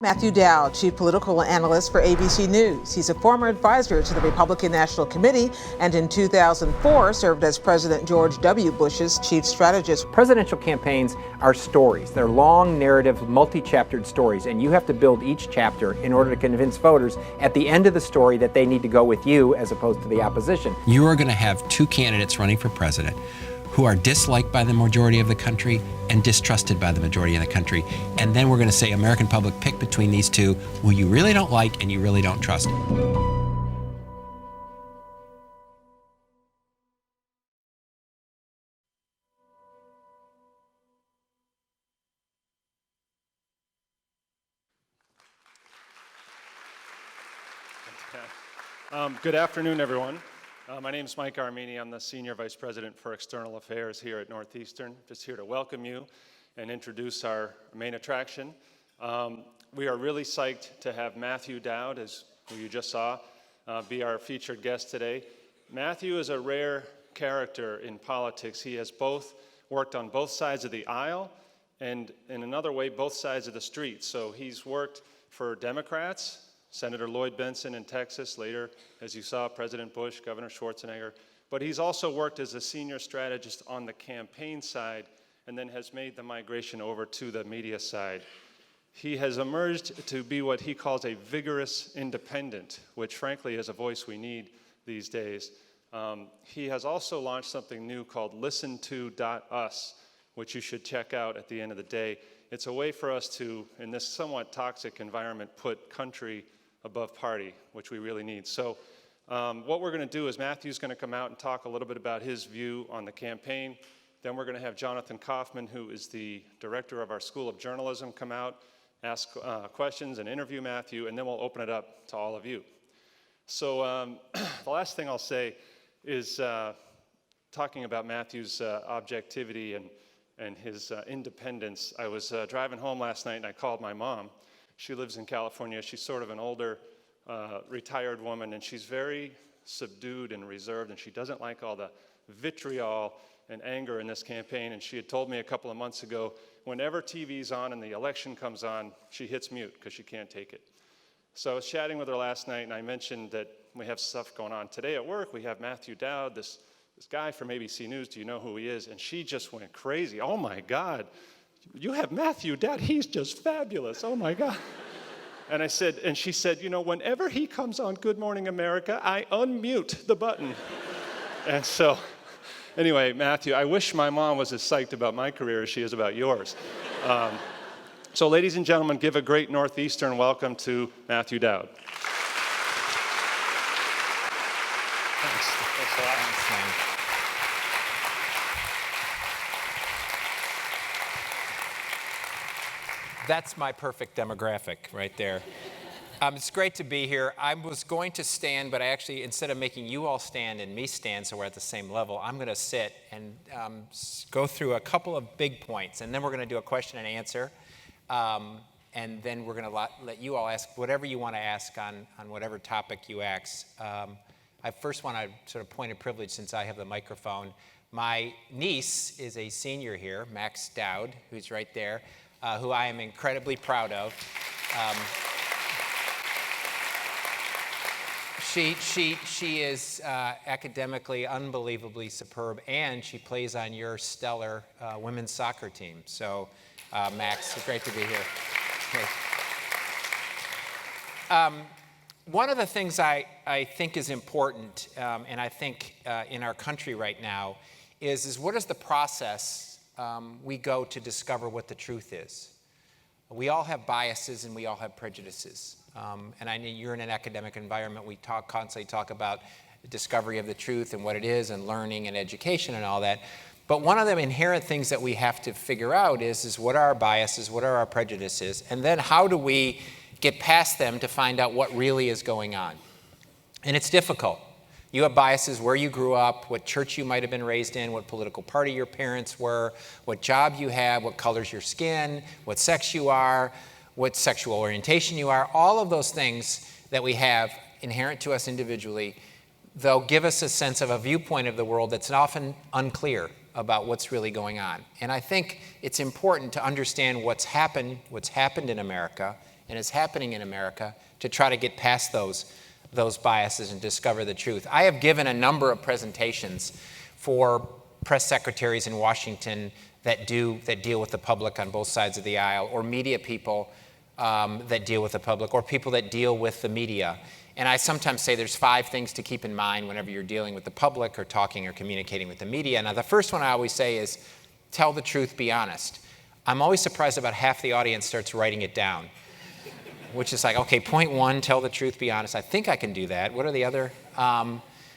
Matthew Dowd, Chief Political Analyst for ABC News. He's a former advisor to the Republican National Committee and in 2004 served as President George W. Bush's chief strategist. Presidential campaigns are stories. They're long narrative, multi-chaptered stories, and you have to build each chapter in order to convince voters at the end of the story that they need to go with you as opposed to the opposition. You are going to have two candidates running for president who are disliked by the majority of the country and distrusted by the majority of the country. And then we're going to say, American public, pick between these two who you really don't like and you really don't trust. Good afternoon, everyone. My name is Mike Armini. I'm the Senior Vice President for External Affairs here at Northeastern. Just here to welcome you and introduce our main attraction. We are really psyched to have Matthew Dowd, as who you just saw, be our featured guest today. Matthew is a rare character in politics. He has both worked on both sides of the aisle and, in another way, both sides of the street. So he's worked for Democrats, Senator Lloyd Bentsen in Texas, later, as you saw, President Bush, Governor Schwarzenegger. But he's also worked as a senior strategist on the campaign side and then has made the migration over to the media side. He has emerged to be what he calls a vigorous independent, which frankly is a voice we need these days. He has also launched something new called listen2.us, which you should check out at the end of the day. It's a way for us to, in this somewhat toxic environment, put country above party, which we really need. So what we're going to do is Matthew's going to come out and talk a little bit about his view on the campaign. Then we're going to have Jonathan Kaufman, who is the director of our School of Journalism, come out, ask questions and interview Matthew, and then we'll open it up to all of you. So the last thing I'll say is talking about Matthew's objectivity and his independence. I was driving home last night and I called my mom. She lives in California. She's sort of an older, retired woman, and she's very subdued and reserved, and she doesn't like all the vitriol and anger in this campaign. And she had told me a couple of months ago, whenever TV's on and the election comes on, she hits mute because she can't take it. So I was chatting with her last night, and I mentioned that we have stuff going on. Today at work, we have Matthew Dowd, this guy from ABC News. Do you know who he is? And she just went crazy. Oh, my God. You have Matthew Dowd, he's just fabulous, oh my God. And she said, you know, whenever he comes on Good Morning America, I unmute the button. And so, anyway, Matthew, I wish my mom was as psyched about my career as she is about yours. So ladies and gentlemen, give a great Northeastern welcome to Matthew Dowd. Thanks. Thanks a lot. Thanks, man. That's my perfect demographic right there. It's great to be here. I was going to stand, but I actually, instead of making you all stand and me stand so we're at the same level, I'm going to sit and go through a couple of big points, and then we're going to do a question and answer, and then we're going to let you all ask whatever you want to ask on whatever topic you ask. I first want to sort of point of privilege, since I have the microphone. My niece is a senior here, Max Dowd, who's right there, who I am incredibly proud of. She is academically unbelievably superb, and she plays on your stellar women's soccer team. So, Max, it's great to be here. One of the things I think is important, and I think in our country right now, is what is the process we go to discover what the truth is. We all have biases and we all have prejudices. And I know you're in an academic environment. We constantly talk about the discovery of the truth and what it is and learning and education and all that. But one of the inherent things that we have to figure out is what are our biases, what are our prejudices, and then how do we get past them to find out what really is going on. And it's difficult. You have biases where you grew up, what church you might have been raised in, what political party your parents were, what job you have, what color's your skin, what sex you are, what sexual orientation you are. All of those things that we have inherent to us individually, they'll give us a sense of a viewpoint of the world that's often unclear about what's really going on. And I think it's important to understand what's happened in America and is happening in America to try to get past those biases and discover the truth. I have given a number of presentations for press secretaries in Washington that deal with the public on both sides of the aisle, or media people that deal with the public, or people that deal with the media. And I sometimes say there's 5 things to keep in mind whenever you're dealing with the public or talking or communicating with the media. Now, the first one I always say is, tell the truth, be honest. I'm always surprised about half the audience starts writing it down, which is like, okay, point 1, tell the truth, be honest. I think I can do that. What are the other?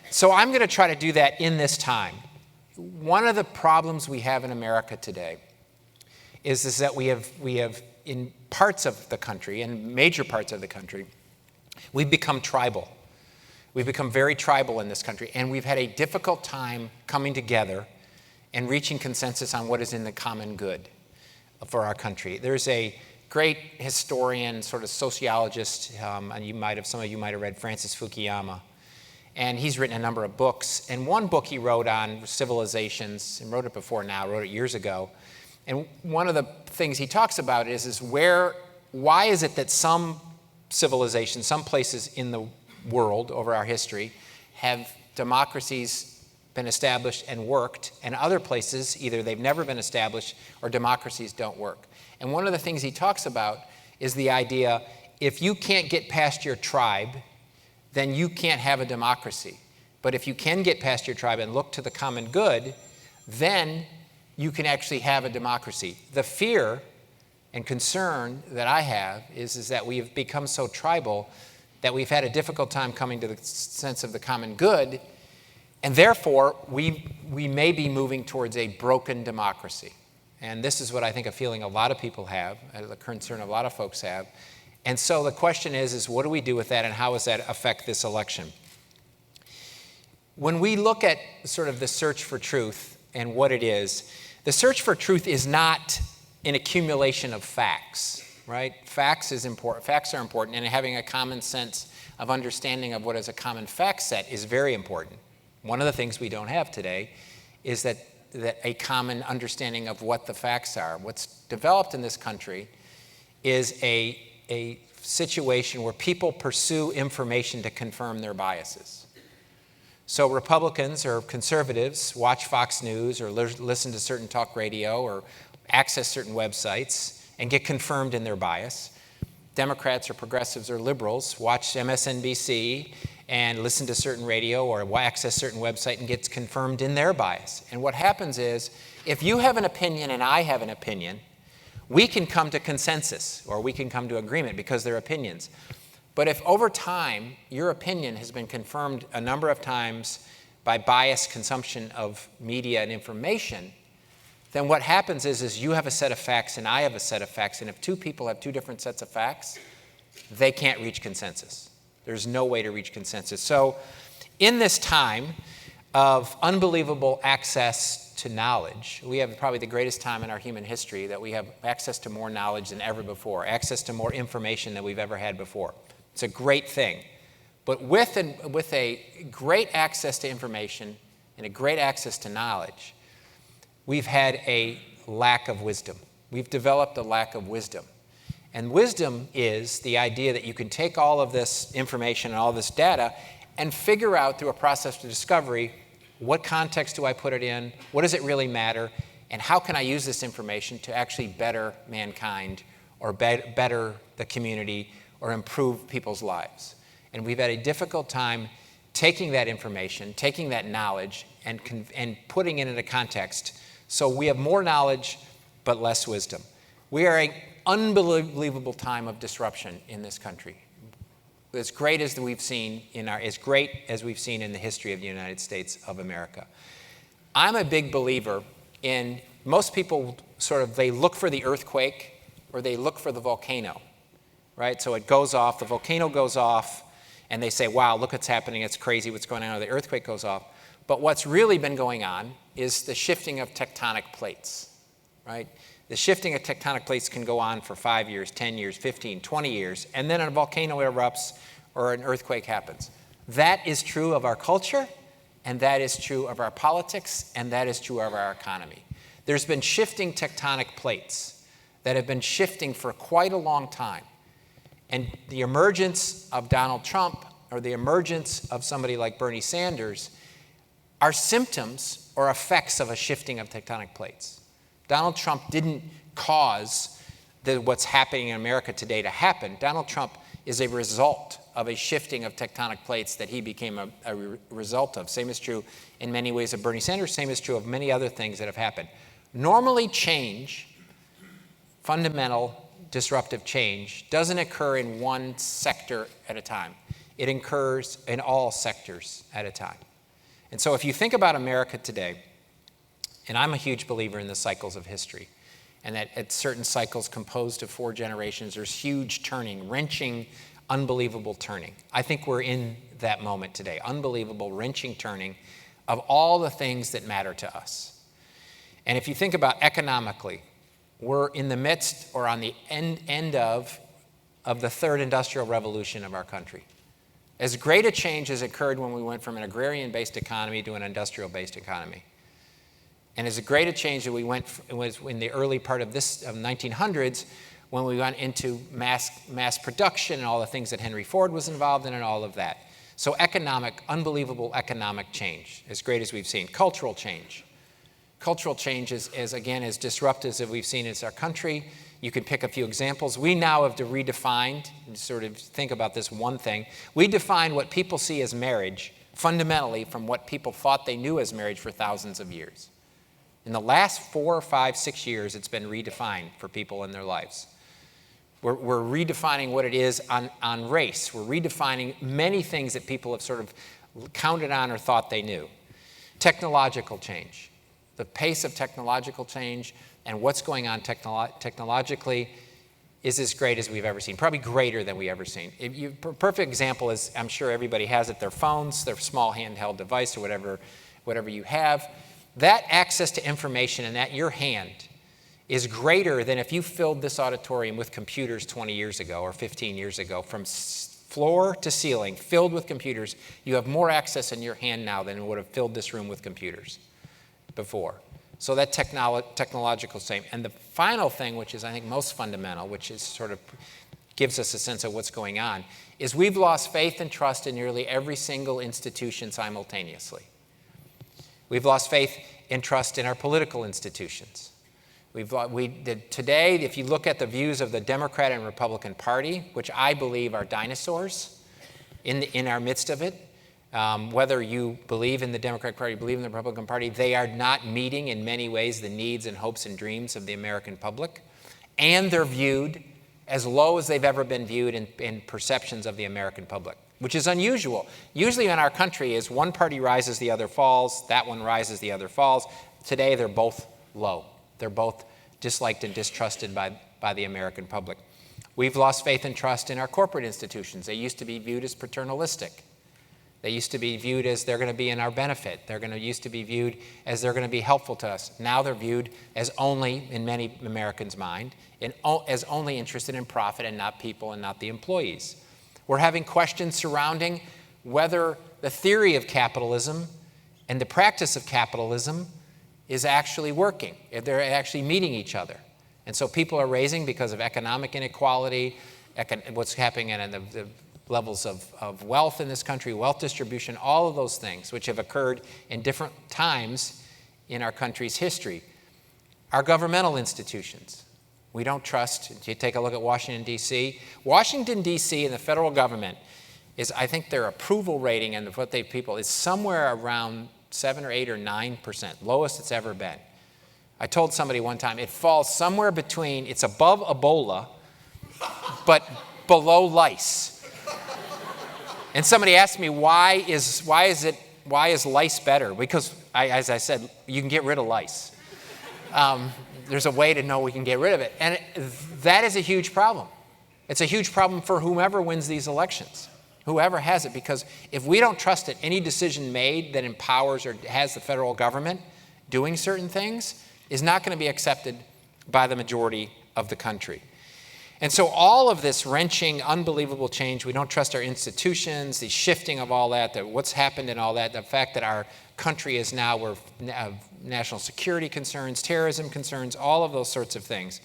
So I'm going to try to do that in this time. One of the problems we have in America today is that we have in parts of the country, in major parts of the country, we've become tribal. We've become very tribal in this country, and we've had a difficult time coming together and reaching consensus on what is in the common good for our country. There's a great historian, sort of sociologist, and some of you might have read Francis Fukuyama, and he's written a number of books. And one book he wrote on civilizations, and wrote it before now, wrote it years ago. And one of the things he talks about is why is it that some civilizations, some places in the world over our history, have democracies been established and worked, and other places, either they've never been established or democracies don't work. And one of the things he talks about is the idea, if you can't get past your tribe, then you can't have a democracy. But if you can get past your tribe and look to the common good, then you can actually have a democracy. The fear and concern that I have is that we have become so tribal that we've had a difficult time coming to the sense of the common good, and therefore we may be moving towards a broken democracy. And this is what I think a feeling a lot of people have, a concern a lot of folks have. And so the question is what do we do with that, and how does that affect this election? When we look at sort of the search for truth and what it is, the search for truth is not an accumulation of facts, right? Facts is important. Facts are important, and having a common sense of understanding of what is a common fact set is very important. One of the things we don't have today is that a common understanding of what the facts are. What's developed in this country is a situation where people pursue information to confirm their biases. So Republicans or conservatives watch Fox News or listen to certain talk radio or access certain websites and get confirmed in their bias. Democrats or progressives or liberals watch MSNBC and listen to certain radio or access certain website and gets confirmed in their bias. And what happens is, if you have an opinion and I have an opinion, we can come to consensus or we can come to agreement because they're opinions. But if over time your opinion has been confirmed a number of times by biased consumption of media and information, then what happens is you have a set of facts and I have a set of facts, and if two people have two different sets of facts, they can't reach consensus. There's no way to reach consensus. So in this time of unbelievable access to knowledge, we have probably the greatest time in our human history that we have access to more knowledge than ever before, access to more information than we've ever had before. It's a great thing. But with a great access to information and a great access to knowledge, we've had a lack of wisdom. We've developed a lack of wisdom. And wisdom is the idea that you can take all of this information and all this data and figure out through a process of discovery, what context do I put it in, what does it really matter, and how can I use this information to actually better mankind or better the community or improve people's lives. And we've had a difficult time taking that information, taking that knowledge, and putting it into context. So we have more knowledge, but less wisdom. We are an unbelievable time of disruption in this country. As great as we've seen in the history of the United States of America. I'm a big believer in, most people they look for the earthquake or they look for the volcano, right? So it goes off, the volcano goes off, and they say, wow, look what's happening, it's crazy what's going on, or the earthquake goes off. But what's really been going on is the shifting of tectonic plates, right? The shifting of tectonic plates can go on for 5 years, 10 years, 15, 20 years, and then a volcano erupts or an earthquake happens. That is true of our culture, and that is true of our politics, and that is true of our economy. There's been shifting tectonic plates that have been shifting for quite a long time. And the emergence of Donald Trump or the emergence of somebody like Bernie Sanders are symptoms or effects of a shifting of tectonic plates. Donald Trump didn't cause what's happening in America today to happen. Donald Trump is a result of a shifting of tectonic plates that he became a result of. Same is true in many ways of Bernie Sanders. Same is true of many other things that have happened. Normally change, fundamental disruptive change, doesn't occur in one sector at a time. It occurs in all sectors at a time. And so if you think about America today, and I'm a huge believer in the cycles of history, and that at certain cycles composed of 4 generations, there's huge turning, wrenching, unbelievable turning. I think we're in that moment today, unbelievable, wrenching turning of all the things that matter to us. And if you think about economically, we're in the midst or on the end of the third industrial revolution of our country. As great a change has occurred when we went from an agrarian-based economy to an industrial-based economy. And as great a change that we went was in the early part of 1900s when we went into mass production and all the things that Henry Ford was involved in and all of that. So unbelievable economic change, as great as we've seen. Cultural change. Cultural change is again, as disruptive as we've seen in our country. You can pick a few examples. We now have redefined, sort of think about this one thing. We define what people see as marriage fundamentally from what people thought they knew as marriage for thousands of years. In the last 4 or 5, 6 years, it's been redefined for people in their lives. We're redefining what it is on race. We're redefining many things that people have sort of counted on or thought they knew. Technological change. The pace of technological change and what's going on technologically is as great as we've ever seen, probably greater than we've ever seen. Perfect example is, I'm sure everybody has it, their phones, their small handheld device or whatever you have. That access to information in your hand is greater than if you filled this auditorium with computers 20 years ago or 15 years ago. From floor to ceiling, filled with computers, you have more access in your hand now than would have filled this room with computers before. So that technological same. And the final thing, which is I think most fundamental, which is sort of gives us a sense of what's going on, is we've lost faith and trust in nearly every single institution simultaneously. We've lost faith and trust in our political institutions. Today, if you look at the views of the Democrat and Republican Party, which I believe are dinosaurs in our midst of it, whether you believe in the Democratic Party, believe in the Republican Party, they are not meeting in many ways the needs and hopes and dreams of the American public. And they're viewed as low as they've ever been viewed in perceptions of the American public, which is unusual. Usually in our country is one party rises, the other falls, that one rises, the other falls. Today they're both low. They're both disliked and distrusted by the American public. We've lost faith and trust in our corporate institutions. They used to be viewed as paternalistic. They used to be viewed as they're going to be in our benefit. Used to be viewed as they're going to be helpful to us. Now they're viewed as only, in many Americans' mind, as only interested in profit and not people and not the employees. We're having questions surrounding whether the theory of capitalism and the practice of capitalism is actually working, if they're actually meeting each other. And so people are raising, because of economic inequality, what's happening in the levels of wealth in this country, wealth distribution, all of those things which have occurred in different times in our country's history. Our governmental institutions. We don't trust. If you take a look at Washington, D.C. Washington, D.C. and the federal government is, I think their approval rating and what people is somewhere around 7 or 8 or 9%, lowest it's ever been. I told somebody one time it falls somewhere between, it's above Ebola, but below lice. And somebody asked me, why is lice better? Because, as I said, you can get rid of lice. There's a way to know we can get rid of it. And that is a huge problem. It's a huge problem for whomever wins these elections, whoever has it, because if we don't trust it, any decision made that empowers or has the federal government doing certain things is not going to be accepted by the majority of the country. And so all of this wrenching, unbelievable change, we don't trust our institutions, the shifting of all that what's happened and all that, the fact that our country is now where national security concerns, terrorism concerns, all of those sorts of things.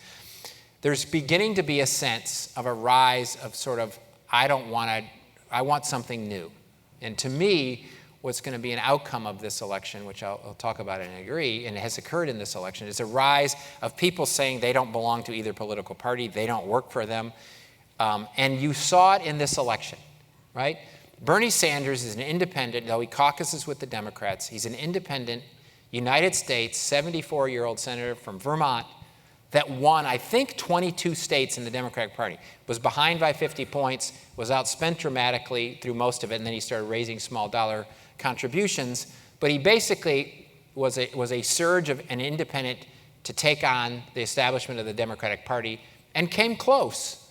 there's beginning to be a sense of a rise of sort of, I want something new. And to me, what's going to be an outcome of this election, which I'll talk about and agree, and it has occurred in this election, is a rise of people saying they don't belong to either political party, they don't work for them. And you saw it in this election, right? Bernie Sanders is an independent, though he caucuses with the Democrats. He's an independent United States 74-year-old senator from Vermont that won, I think, 22 states in the Democratic Party, was behind by 50 points, was outspent dramatically through most of it, and then he started raising small dollar contributions. But he basically was a surge of an independent to take on the establishment of the Democratic Party and came close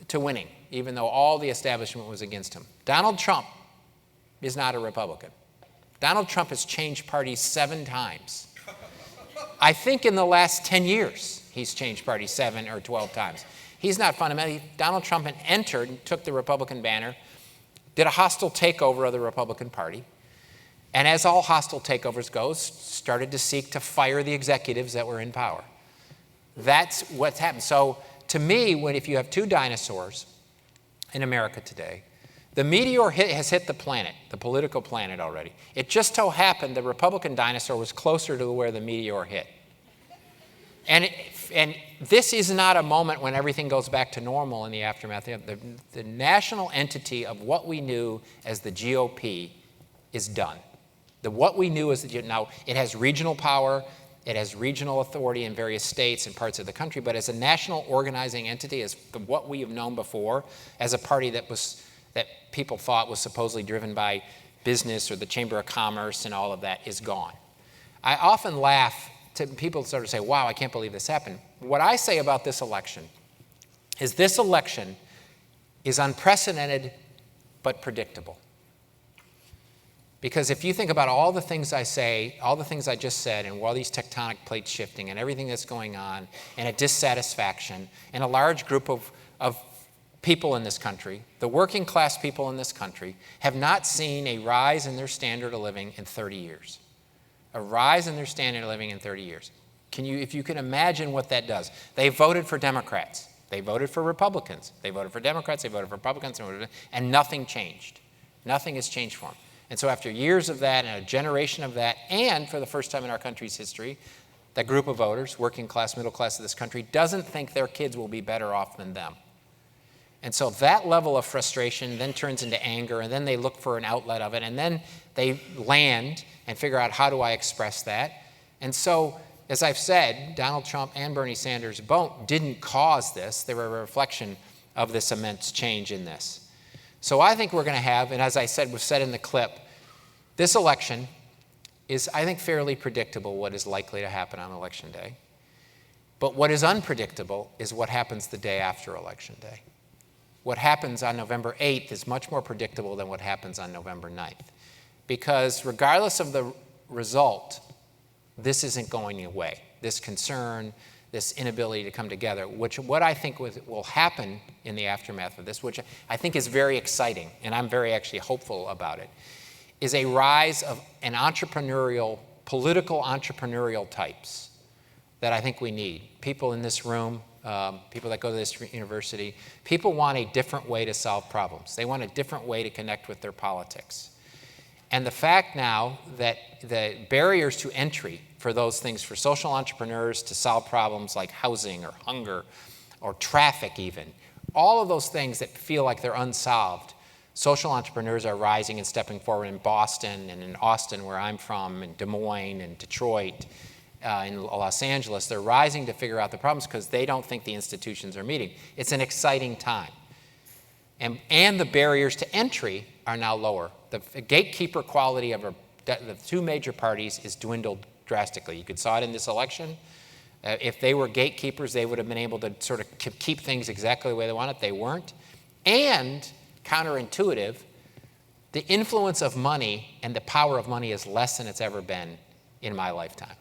to winning, even though all the establishment was against him. Donald Trump is not a Republican. Donald Trump has changed parties 7 times. I think in the last 10 years, he's changed parties 7 or 12 times. He's not fundamentally. Donald Trump had entered and took the Republican banner, did a hostile takeover of the Republican Party, and as all hostile takeovers go, started to seek to fire the executives that were in power. That's what's happened. So to me, if you have 2 dinosaurs in America today, the meteor has hit the planet, the political planet already. It just so happened the Republican dinosaur was closer to where the meteor hit. And this is not a moment when everything goes back to normal in the aftermath. The national entity of what we knew as the GOP is done. What we knew as now it has regional power, it has regional authority in various states and parts of the country, but as a national organizing entity, as what we have known before, as a party that people thought was supposedly driven by business or the Chamber of Commerce and all of that, is gone. I often laugh to people sort of say, wow, I can't believe this happened. What I say about this election is unprecedented but predictable. Because if you think about all the things I say, all the things I just said, and all these tectonic plates shifting and everything that's going on, and a dissatisfaction, and a large group of people in this country, the working class people in this country, have not seen a rise in their standard of living in 30 years. A rise in their standard of living in 30 years. If you can imagine what that does. They voted for Democrats. They voted for Republicans. They voted for Democrats. They voted for Republicans. And nothing changed. Nothing has changed for them. And so after years of that and a generation of that, and for the first time in our country's history, that group of voters, working class, middle class of this country, doesn't think their kids will be better off than them. And so that level of frustration then turns into anger, and then they look for an outlet of it, and then they land and figure out, how do I express that? And so, as I've said, Donald Trump and Bernie Sanders both didn't cause this. They were a reflection of this immense change in this. So I think we're going to have, and as I said, was said in the clip, this election is, I think, fairly predictable what is likely to happen on Election Day. But what is unpredictable is what happens the day after Election Day. What happens on November 8th is much more predictable than what happens on November 9th. Because regardless of the result, this isn't going away. This concern, this inability to come together, what I think will happen in the aftermath of this, which I think is very exciting, and I'm very actually hopeful about it, is a rise of an political entrepreneurial types that I think we need. People in this room, people that go to this university, people want a different way to solve problems. They want a different way to connect with their politics. And the fact now that the barriers to entry for those things, for social entrepreneurs to solve problems like housing or hunger or traffic even, all of those things that feel like they're unsolved, social entrepreneurs are rising and stepping forward in Boston and in Austin, where I'm from, in Des Moines and Detroit, in Los Angeles. They're rising to figure out the problems because they don't think the institutions are meeting. It's an exciting time. And the barriers to entry are now lower. The gatekeeper quality of the 2 major parties is dwindled drastically. You saw it in this election. If they were gatekeepers, they would have been able to sort of keep things exactly the way they wanted. They weren't. And counterintuitive, the influence of money and the power of money is less than it's ever been in my lifetime.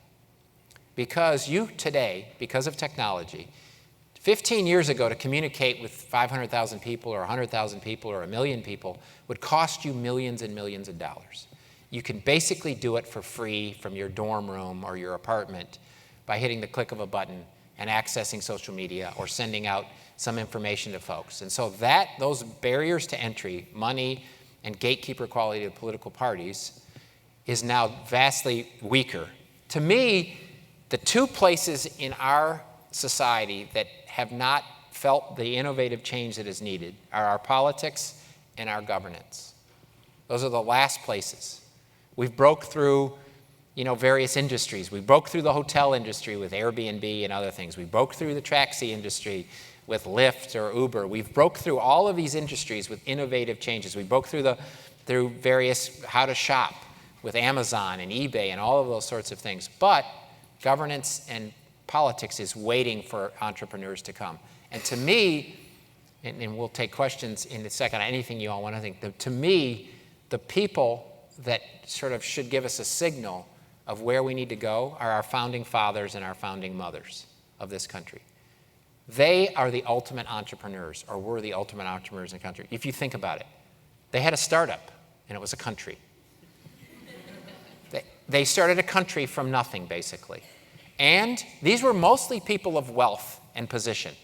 Because you today, because of technology, 15 years ago to communicate with 500,000 people or 100,000 people or 1 million people would cost you millions and millions of dollars. You can basically do it for free from your dorm room or your apartment by hitting the click of a button and accessing social media or sending out some information to folks. And so those barriers to entry, money and gatekeeper quality of political parties, is now vastly weaker. To me, the two places in our society that have not felt the innovative change that is needed are our politics and our governance. Those are the last places. We've broke through various industries. We broke through the hotel industry with Airbnb and other things. We broke through the taxi industry with Lyft or Uber. We've broke through all of these industries with innovative changes. We broke through various how to shop with Amazon and eBay and all of those sorts of things. But governance and politics is waiting for entrepreneurs to come. And to me, and we'll take questions in a second on anything you all want to think, to me, the people that sort of should give us a signal of where we need to go are our founding fathers and our founding mothers of this country. They are the ultimate entrepreneurs, or were the ultimate entrepreneurs in the country. If you think about it, they had a startup, and it was a country. They started a country from nothing, basically. And these were mostly people of wealth and position.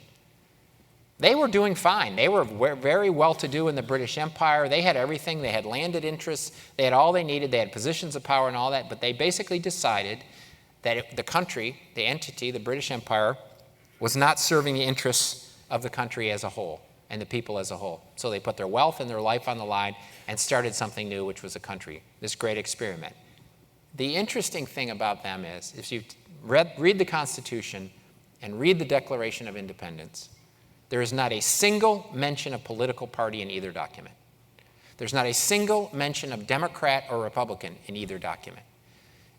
They were doing fine. They were very well-to-do in the British Empire. They had everything. They had landed interests. They had all they needed. They had positions of power and all that. But they basically decided that the country, the entity, the British Empire, was not serving the interests of the country as a whole and the people as a whole. So they put their wealth and their life on the line and started something new, which was a country, this great experiment. The interesting thing about them is, if you read the Constitution and read the Declaration of Independence, there is not a single mention of political party in either document. There's not a single mention of Democrat or Republican in either document.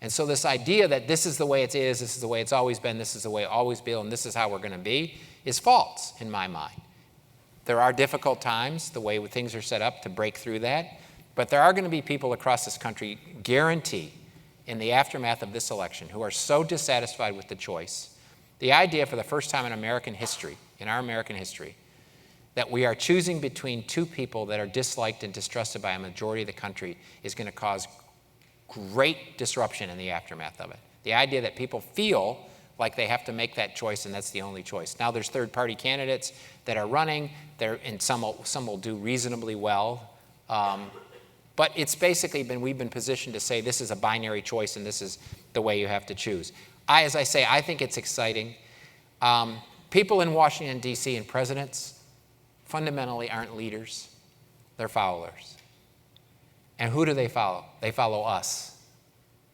And so this idea that this is the way it is, this is the way it's always been, this is the way it always will, and this is how we're going to be, is false in my mind. There are difficult times, the way things are set up, to break through that. But there are going to be people across this country, guarantee, in the aftermath of this election, who are so dissatisfied with the choice. The idea for the first time in American history, that we are choosing between two people that are disliked and distrusted by a majority of the country is going to cause great disruption in the aftermath of it. The idea that people feel like they have to make that choice and that's the only choice. Now there's third-party candidates that are running, and some will do reasonably well. But it's basically we've been positioned to say this is a binary choice and this is the way you have to choose. As I say, I think it's exciting. People in Washington, D.C. and presidents fundamentally aren't leaders. They're followers. And who do they follow? They follow us,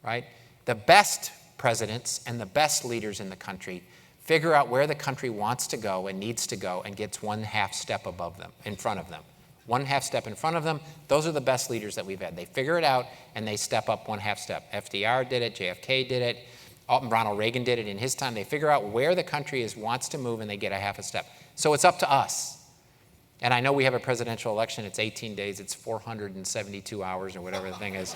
right? The best presidents and the best leaders in the country figure out where the country wants to go and needs to go and gets 1/2 step above them, in front of them. 1/2 step in front of them. Those are the best leaders that we've had. They figure it out and they step up 1/2 step. FDR did it, JFK did it, Ronald Reagan did it in his time. They figure out where the country wants to move and they get 1/2 step. So it's up to us. And I know we have a presidential election. It's 18 days. It's 472 hours or whatever the thing is.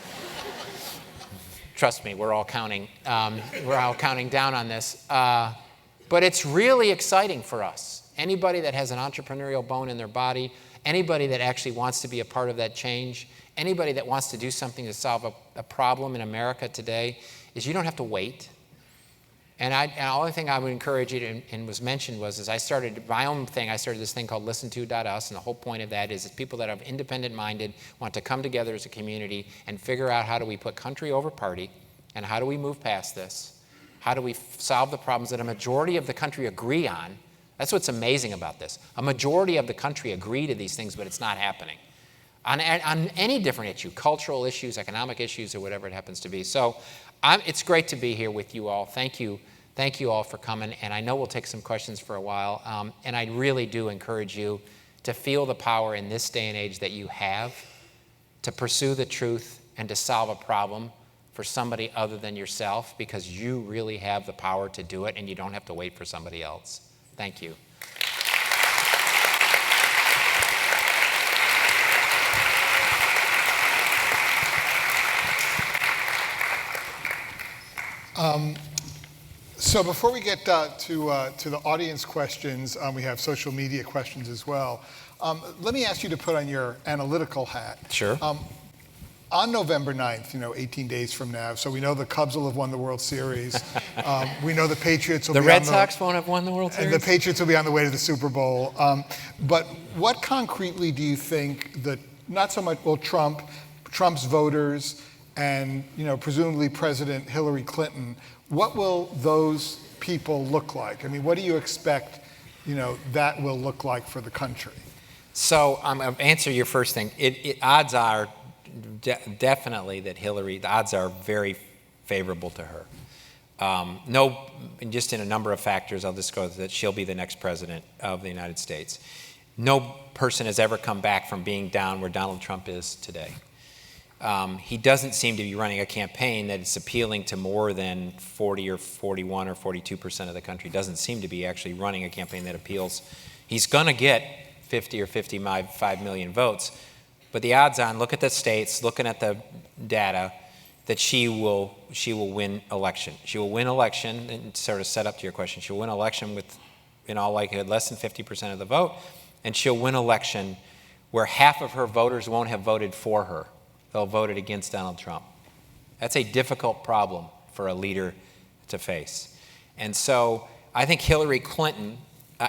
Trust me, we're all counting. We're all counting down on this. But it's really exciting for us. Anybody that has an entrepreneurial bone in their body, anybody that actually wants to be a part of that change, anybody that wants to do something to solve a problem in America today, is you don't have to wait. And the only thing I would encourage you to, and was mentioned was, I started my own thing. I started this thing called Listen2.us, and the whole point of that is people that are independent-minded want to come together as a community and figure out how do we put country over party, and how do we move past this? How do we solve the problems that a majority of the country agree on? That's what's amazing about this. A majority of the country agree to these things, but it's not happening. On any different issue, cultural issues, economic issues, or whatever it happens to be. So it's great to be here with you all. Thank you. Thank you all for coming, and I know we'll take some questions for a while, and I really do encourage you to feel the power in this day and age that you have to pursue the truth and to solve a problem for somebody other than yourself, because you really have the power to do it, and you don't have to wait for somebody else. Thank you. So before we get to the audience questions, we have social media questions as well. Let me ask you to put on your analytical hat. Sure. On November 9th, 18 days from now, so we know the Cubs will have won the World Series. We know the Patriots will the be Red on Sox won't have won the World Series? And the Patriots will be on the way to the Super Bowl. But what concretely do you think that, not so much, well, Trump's voters and, presumably President Hillary Clinton, what will those people look like? I mean, what do you expect, that will look like for the country? So I'm going to answer your first thing. Odds are definitely that the odds are very favorable to her. Just in a number of factors, I'll just go that she'll be the next president of the United States. No person has ever come back from being down where Donald Trump is today. He doesn't seem to be running a campaign that is appealing to more than 40 or 41 or 42% of the country. Doesn't seem to be actually running a campaign that appeals. He's going to get 50 or 55 million votes. But the odds on, look at the states, looking at the data, that she will win election. She will win election, and sort of set up to your question, she'll win election with, in all likelihood, less than 50% of the vote, and she'll win election where half of her voters won't have voted for her. They'll have voted against Donald Trump. That's a difficult problem for a leader to face. And so I think Hillary Clinton,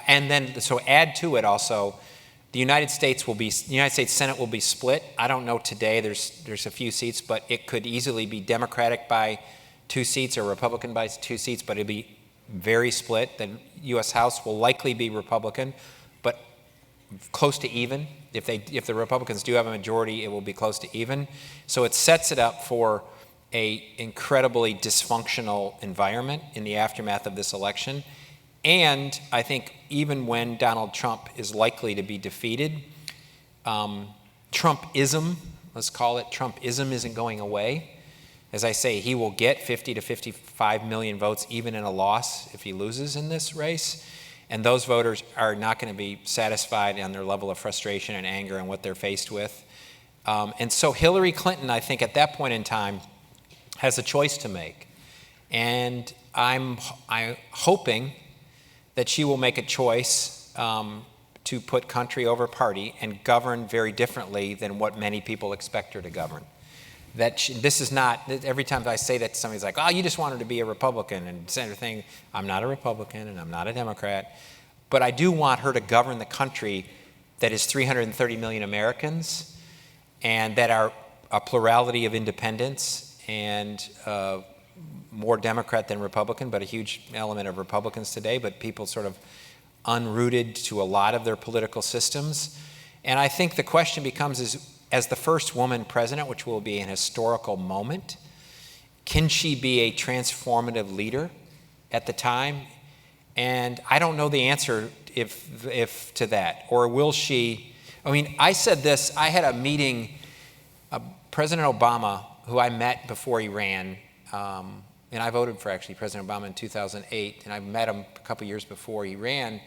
and then so add to it also, the United States Senate will be split. I don't know today, there's a few seats, but it could easily be Democratic by 2 seats or Republican by 2 seats, but it'll be very split. The U.S. House will likely be Republican, but close to even. If the Republicans do have a majority, it will be close to even. So it sets it up for an incredibly dysfunctional environment in the aftermath of this election. And I think even when Donald Trump is likely to be defeated, Trumpism, let's call it, Trumpism isn't going away. As I say, he will get 50 to 55 million votes even in a loss if he loses in this race. And those voters are not going to be satisfied on their level of frustration and anger and what they're faced with. And so Hillary Clinton, I think at that point in time, has a choice to make. And I'm hoping that she will make a choice to put country over party and govern very differently than what many people expect her to govern. This is not, every time I say that to somebody, it's like, oh, you just want her to be a Republican and Senator thing. I'm not a Republican and I'm not a Democrat, but I do want her to govern the country that is 330 million Americans and that are a plurality of independents and more Democrat than Republican, but a huge element of Republicans today, but people sort of unrooted to a lot of their political systems. And I think the question becomes as the first woman president, which will be an historical moment, can she be a transformative leader at the time? And I don't know the answer if to that. Or will she, I said this, I had a meeting, President Obama, who I met before he ran, and I voted for actually President Obama in 2008, and I met him a couple years before he ran.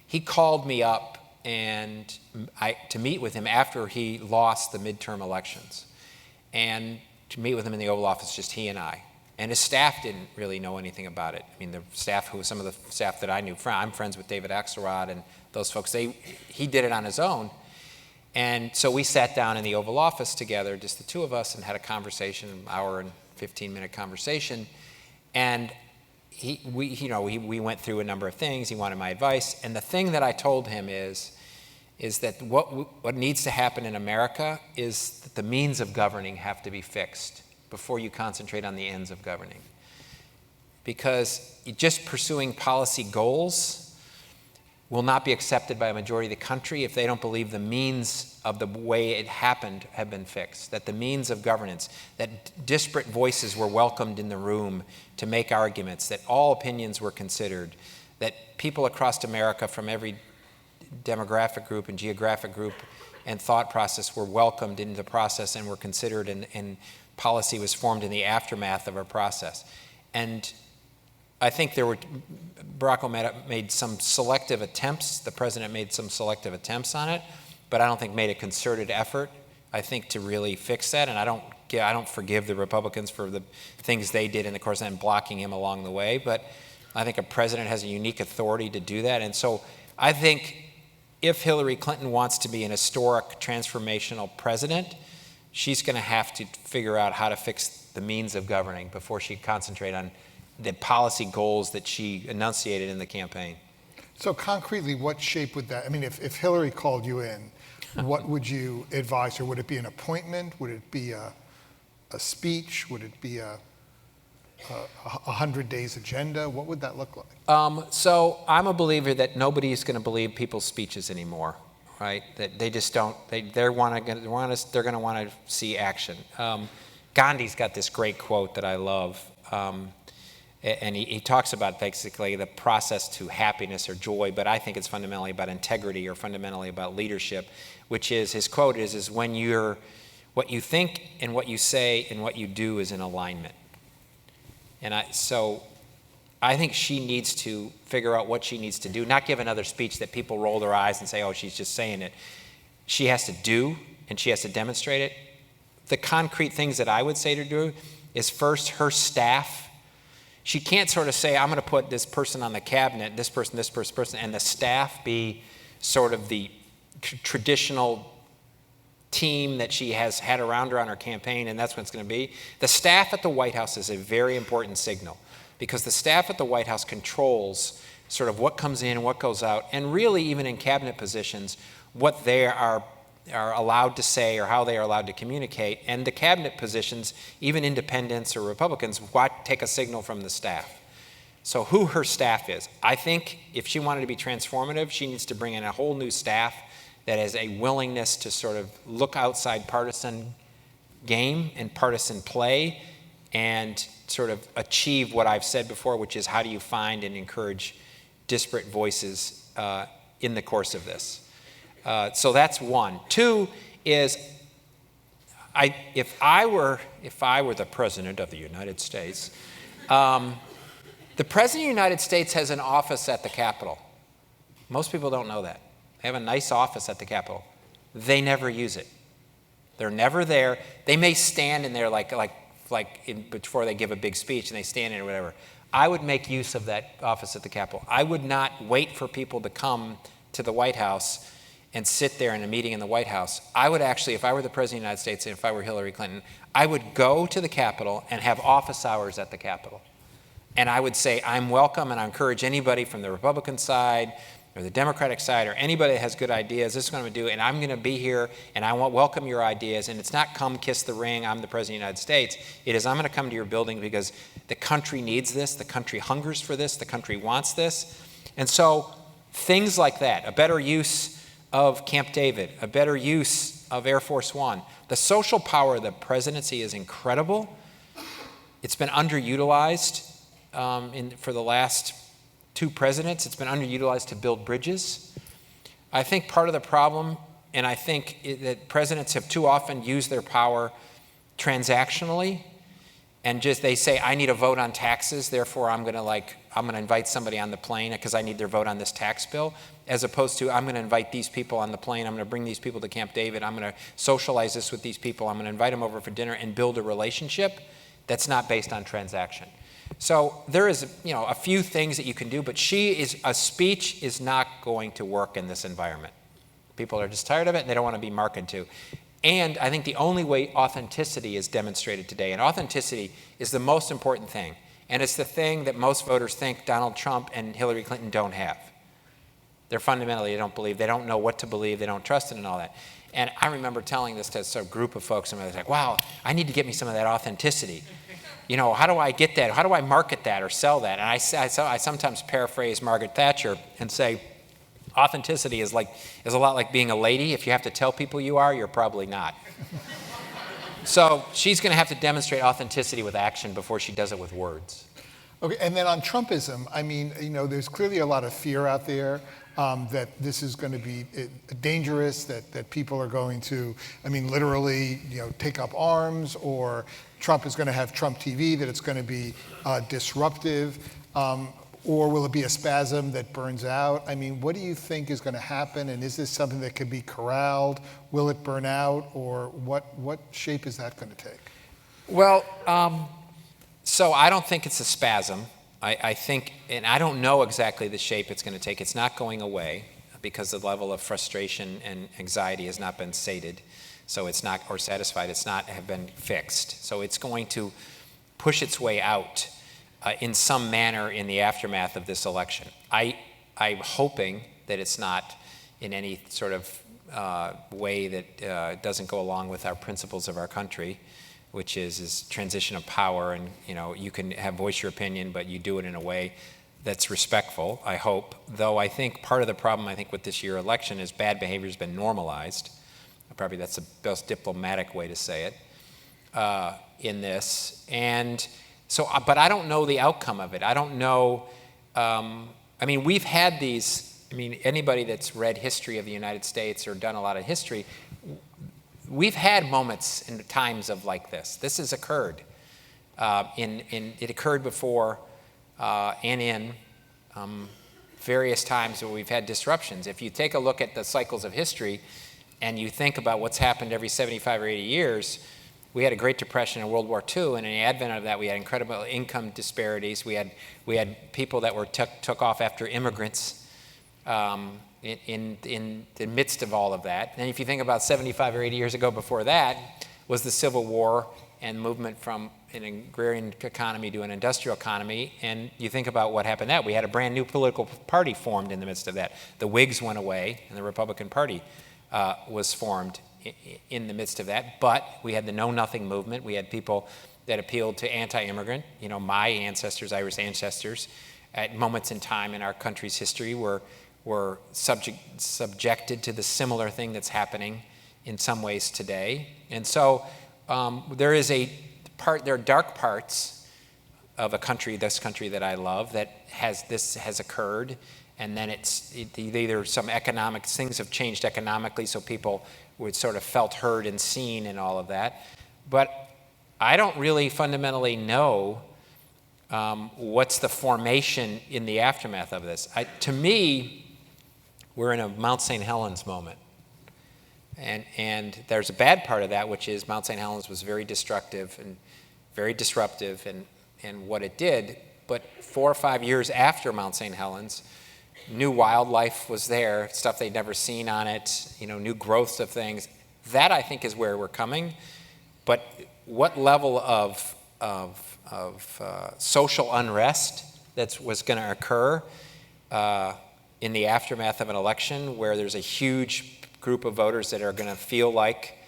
He called me up to meet with him after he lost the midterm elections, and to meet with him in the Oval Office, just he and I. And his staff didn't really know anything about it. The staff, some of the staff that I knew, I'm friends with David Axelrod and those folks. He did it on his own. And so we sat down in the Oval Office together, just the two of us, and had a conversation, an hour and 15-minute conversation. And we went through a number of things. He wanted my advice. And the thing that I told him is that what needs to happen in America is that the means of governing have to be fixed before you concentrate on the ends of governing. Because just pursuing policy goals will not be accepted by a majority of the country if they don't believe the means of the way it happened have been fixed, that the means of governance, that disparate voices were welcomed in the room to make arguments, that all opinions were considered, that people across America from every demographic group and geographic group and thought process were welcomed into the process and were considered, and policy was formed in the aftermath of our process. And I think Barack Obama made some selective attempts, the president made some selective attempts on it, but I don't think made a concerted effort, I think, to really fix that. And I don't forgive the Republicans for the things they did in the course and blocking him along the way, but I think a president has a unique authority to do that. And so I think if Hillary Clinton wants to be an historic, transformational president, she's going to have to figure out how to fix the means of governing before she concentrate on the policy goals that she enunciated in the campaign. So concretely, what shape would that, I mean, if Hillary called you in, what would you advise her? Would it be an appointment? Would it be a speech? Would it be a 100 days agenda? What would that look like? So I'm a believer that nobody is going to believe people's speeches anymore, right? That they just don't, they're going to want to see action. Gandhi's got this great quote that I love. And he talks about basically the process to happiness or joy, but I think it's fundamentally about integrity or fundamentally about leadership, which is, his quote is when what you think and what you say and what you do is in alignment. And so I think she needs to figure out what she needs to do, not give another speech that people roll their eyes and say, oh, she's just saying it. She has to do, and she has to demonstrate it. The concrete things that I would say to do is, first, her staff. She can't sort of say, I'm going to put this person on the cabinet, this person, and the staff be sort of the traditional team that she has had around her on her campaign, and that's what it's going to be. The staff at the White House is a very important signal, because the staff at the White House controls sort of what comes in, what goes out, and really even in cabinet positions, what they are allowed to say or how they are allowed to communicate. And the cabinet positions, even independents or Republicans, take a signal from the staff. So who her staff is. I think if she wanted to be transformative, she needs to bring in a whole new staff that has a willingness to sort of look outside partisan game and partisan play and sort of achieve what I've said before, which is how do you find and encourage disparate voices in the course of this. So that's one. Two is, if I were the President of the United States, the President of the United States has an office at the Capitol. Most people don't know that. They have a nice office at the Capitol. They never use it. They're never there. They may stand in there before they give a big speech, and they stand in it or whatever. I would make use of that office at the Capitol. I would not wait for people to come to the White House and sit there in a meeting in the White House. I would actually, if I were the President of the United States and if I were Hillary Clinton, I would go to the Capitol and have office hours at the Capitol. And I would say, I'm welcome, and I encourage anybody from the Republican side or the Democratic side or anybody that has good ideas, this is what I'm going to do, and I'm going to be here, and I want welcome your ideas. And it's not come kiss the ring, I'm the President of the United States. It is, I'm going to come to your building because the country needs this, the country hungers for this, the country wants this. And so things like that, a better use of Camp David, a better use of Air Force One. The social power of the presidency is incredible. It's been underutilized for the last two presidents. It's been underutilized to build bridges. I think part of the problem, and I think that presidents have too often used their power transactionally, and just they say, I need a vote on taxes, therefore I'm going to invite somebody on the plane because I need their vote on this tax bill, as opposed to I'm going to invite these people on the plane, I'm going to bring these people to Camp David, I'm going to socialize this with these people, I'm going to invite them over for dinner and build a relationship that's not based on transaction. So there is, a few things that you can do, but a speech is not going to work in this environment. People are just tired of it and they don't want to be marketed to. And I think the only way authenticity is demonstrated today, and authenticity is the most important thing, and it's the thing that most voters think Donald Trump and Hillary Clinton don't have. They're fundamentally, they don't believe, they don't know what to believe, they don't trust it and all that. And I remember telling this to a group of folks, and I was like, wow, I need to get me some of that authenticity. How do I get that? How do I market that or sell that? And I sometimes paraphrase Margaret Thatcher and say, authenticity is a lot like being a lady. If you have to tell people you are, you're probably not. So she's going to have to demonstrate authenticity with action before she does it with words. Okay, and then on Trumpism, I mean, there's clearly a lot of fear out there that this is going to be dangerous, that people are going to, literally, take up arms, or Trump is going to have Trump TV, that it's going to be disruptive, or will it be a spasm that burns out? What do you think is going to happen, and is this something that could be corralled? Will it burn out, or what shape is that going to take? Well, so I don't think it's a spasm. I think, and I don't know exactly the shape it's going to take. It's not going away because the level of frustration and anxiety has not been sated. So it's not, or satisfied, it's not have been fixed. So it's going to push its way out in some manner in the aftermath of this election. I'm hoping that it's not in any sort of way that doesn't go along with our principles of our country, which is transition of power, and you can voice your opinion, but you do it in a way that's respectful, I hope. Though I think part of the problem, with this year election is bad behavior has been normalized. Probably that's the best diplomatic way to say it in this. And so, but I don't know the outcome of it. I don't know, we've had these, anybody that's read history of the United States or done a lot of history, we've had moments in times of like this. This has occurred. It occurred before and in various times where we've had disruptions. If you take a look at the cycles of history and you think about what's happened every 75 or 80 years, we had a Great Depression and World War II, and in the advent of that, we had incredible income disparities. We had people that were took off after immigrants in the midst of all of that. And if you think about 75 or 80 years ago before that, was the Civil War and movement from an agrarian economy to an industrial economy, and you think about what happened then. We had a brand new political party formed in the midst of that. The Whigs went away, and the Republican Party was formed in the midst of that. But we had the Know Nothing movement. We had people that appealed to anti-immigrant. My ancestors, Irish ancestors, at moments in time in our country's history were subjected to the similar thing that's happening in some ways today. And so there are dark parts of this country that I love, that has occurred. And then either some economic things have changed economically, so people would sort of felt heard and seen and all of that. But I don't really fundamentally know what's the formation in the aftermath of this. To me, we're in a Mount St. Helens moment. And there's a bad part of that, which is Mount St. Helens was very destructive and very disruptive and what it did. But 4 or 5 years after Mount St. Helens, new wildlife was there, stuff they'd never seen on it, new growths of things. That, I think, is where we're coming. But what level of social unrest was going to occur in the aftermath of an election where there's a huge group of voters that are going to feel like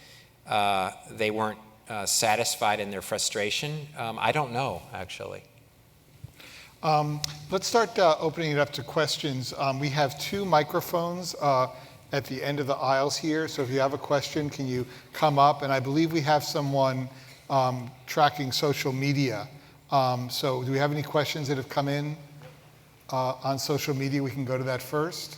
they weren't satisfied in their frustration, I don't know, actually. Let's start opening it up to questions. We have 2 microphones at the end of the aisles here, so if you have a question, can you come up? And I believe we have someone tracking social media. So do we have any questions that have come in on social media? We can go to that first.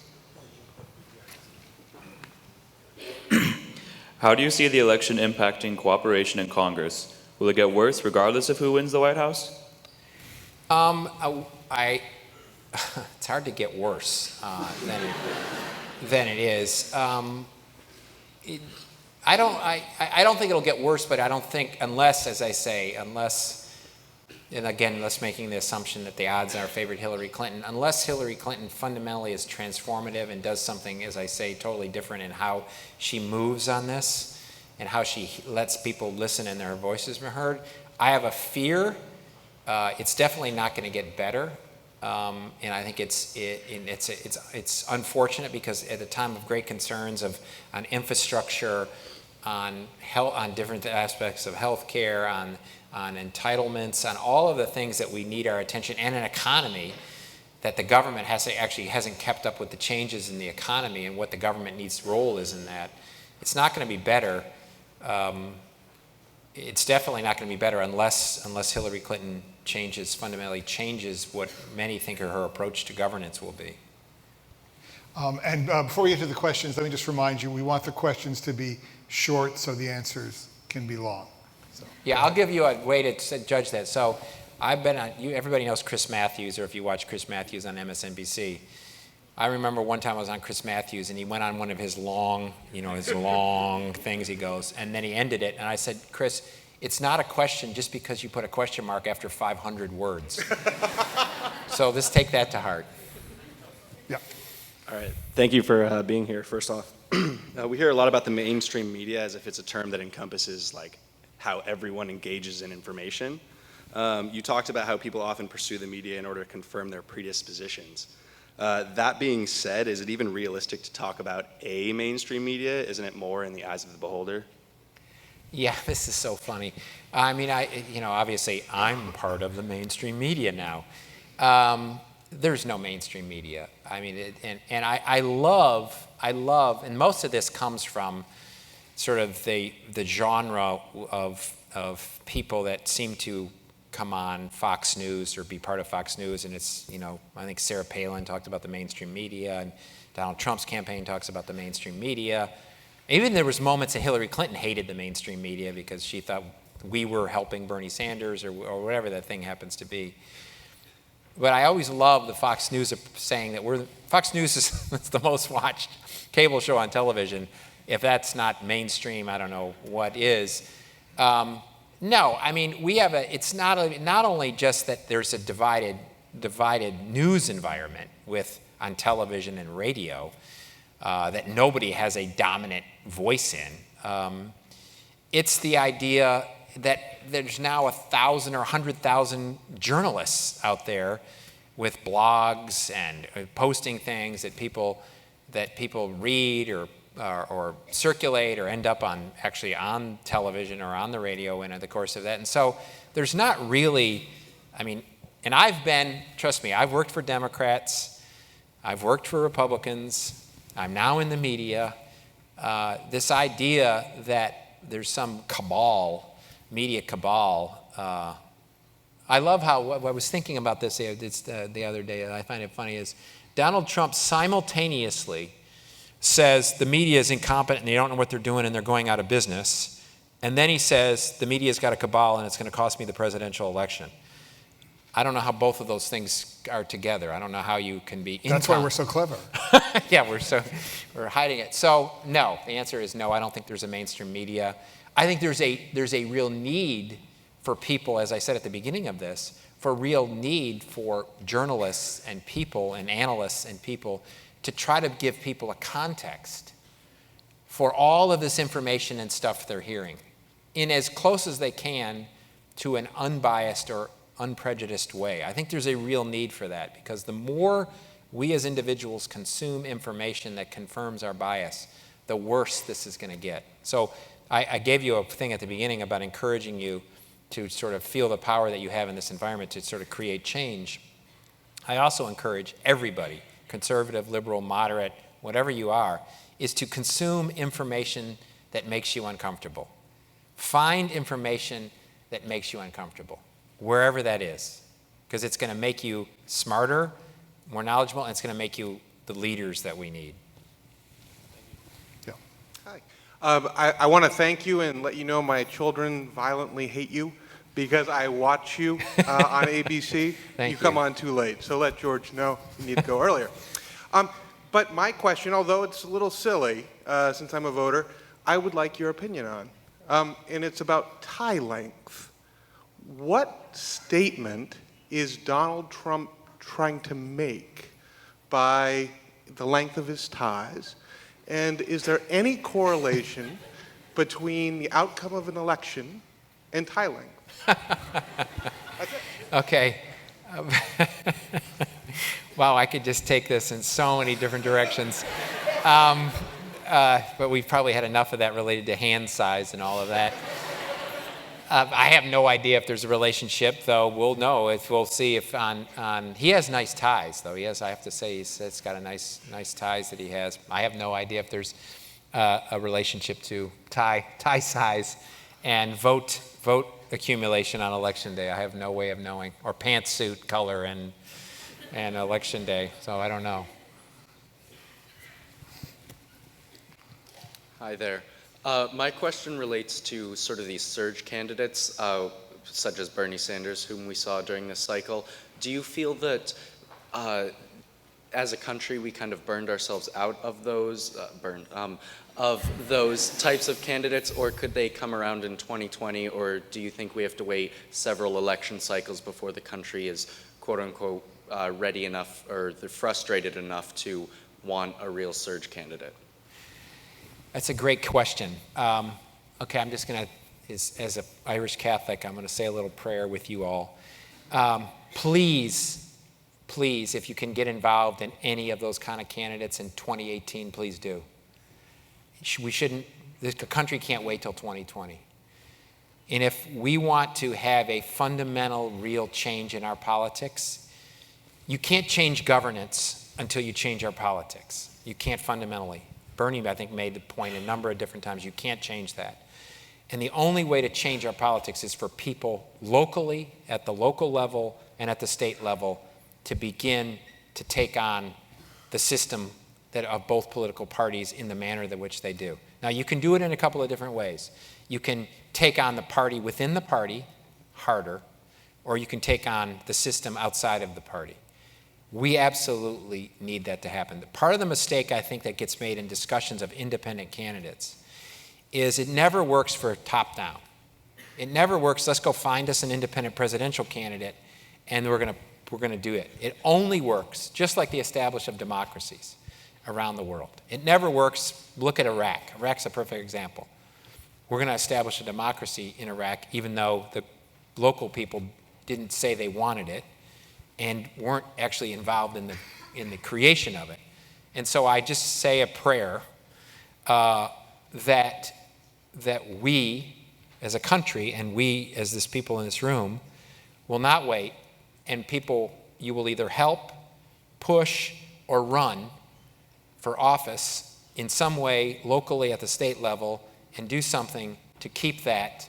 How do you see the election impacting cooperation in Congress? Will it get worse regardless of who wins the White House? It's hard to get worse than it is. I don't think it'll get worse, but I don't think unless, and again, let's making the assumption that the odds are favored Hillary Clinton, unless Hillary Clinton fundamentally is transformative and does something, as I say, totally different in how she moves on this and how she lets people listen and their voices be heard, I have a fear. It's definitely not going to get better, and I think it's unfortunate because at a time of great concerns on infrastructure, on different aspects of healthcare, on entitlements, on all of the things that we need our attention, and an economy that the government hasn't kept up with the changes in the economy and what the government role is in that. It's not going to be better. It's definitely not going to be better unless Hillary Clinton fundamentally changes what many think her approach to governance will be. And before we get to the questions, let me just remind you, we want the questions to be short so the answers can be long. So, yeah, I'll give you a way to judge that. So I've been everybody knows Chris Matthews, or if you watch Chris Matthews on MSNBC. I remember one time I was on Chris Matthews and he went on one of his long things he goes, and then he ended it, and I said, Chris, it's not a question just because you put a question mark after 500 words. So let's take that to heart. Yeah. All right. Thank you for being here, first off. We hear a lot about the mainstream media as if it's a term that encompasses like how everyone engages in information. You talked about how people often pursue the media in order to confirm their predispositions. That being said, is it even realistic to talk about a mainstream media? Isn't it more in the eyes of the beholder? Yeah, this is so funny. I mean, obviously I'm part of the mainstream media now. There's no mainstream media. I mean, I love, and most of this comes from sort of the genre of people that seem to come on Fox News or be part of Fox News, and it's, I think Sarah Palin talked about the mainstream media, and Donald Trump's campaign talks about the mainstream media. Even there was moments that Hillary Clinton hated the mainstream media because she thought we were helping Bernie Sanders or whatever that thing happens to be. But I always love the Fox News saying that Fox News is the most watched cable show on television. If that's not mainstream, I don't know what is. No, I mean, it's not only just that there's a divided news environment on television and radio, that nobody has a dominant voice in. It's the idea that there's now 1,000 or 100,000 journalists out there with blogs and posting things that people read or circulate or end up actually on television or on the radio in the course of that. And so there's not really, I mean, and trust me, I've worked for Democrats, I've worked for Republicans, I'm now in the media. This idea that there's some media cabal. I love how, I was thinking about this the other day, and I find it funny, is Donald Trump simultaneously says the media is incompetent and they don't know what they're doing and they're going out of business. And then he says the media's got a cabal and it's going to cost me the presidential election. I don't know how both of those things are together. I don't know how you can be That's why we're so clever. Yeah, we're hiding it. So no, the answer is no. I don't think there's a mainstream media. I think there's a real need for people, as I said at the beginning of this, for real need for journalists and people and analysts and people to try to give people a context for all of this information and stuff they're hearing in as close as they can to an unbiased or unprejudiced way. I think there's a real need for that, because the more we as individuals consume information that confirms our bias, the worse this is going to get. So I gave you a thing at the beginning about encouraging you to sort of feel the power that you have in this environment to sort of create change. I also encourage everybody, conservative, liberal, moderate, whatever you are, is to consume information that makes you uncomfortable. Find information that makes you uncomfortable, wherever that is, because it's going to make you smarter, more knowledgeable, and it's going to make you the leaders that we need. Yeah. Hi. I want to thank you and let you know my children violently hate you because I watch you on ABC. You come on too late, so let George know you need to go earlier. But my question, although it's a little silly, since I'm a voter, I would like your opinion on, and it's about tie length. What statement is Donald Trump trying to make by the length of his ties? And is there any correlation between the outcome of an election and tie length? That's it. Okay. Wow, I could just take this in so many different directions. But we've probably had enough of that related to hand size and all of that. I have no idea if there's a relationship, though. We'll know if we'll see if he has nice ties, though. I have to say, he's got a nice ties that he has. I have no idea if there's a relationship to tie size and vote accumulation on election day. I have no way of knowing, or pantsuit color and election day. So I don't know. Hi there. My question relates to sort of these surge candidates, such as Bernie Sanders, whom we saw during this cycle. Do you feel that as a country we kind of burned ourselves out of those types of candidates, or could they come around in 2020, or do you think we have to wait several election cycles before the country is quote unquote ready enough or frustrated enough to want a real surge candidate? That's a great question. Okay, I'm just going to, as an Irish Catholic, I'm going to say a little prayer with you all. Please, if you can get involved in any of those kind of candidates in 2018, please do. We shouldn't, the country can't wait till 2020. And if we want to have a fundamental, real change in our politics, you can't change governance until you change our politics. You can't fundamentally. Bernie, I think, made the point a number of different times. You can't change that. And the only way to change our politics is for people locally, at the local level and at the state level, to begin to take on the system that of both political parties in the manner in which they do. Now, you can do it in a couple of different ways. You can take on the party within the party harder, or you can take on the system outside of the party. We absolutely need that to happen. Part of the mistake I think that gets made in discussions of independent candidates is it never works for top-down. It never works, let's go find us an independent presidential candidate and we're going to do it. It only works, just like the establishment of democracies around the world. It never works, look at Iraq. Iraq's a perfect example. We're going to establish a democracy in Iraq even though the local people didn't say they wanted it and weren't actually involved in the creation of it. And so I just say a prayer that we as a country and we as this people in this room will not wait, and people, you will either help, push, or run for office in some way locally at the state level and do something to keep that,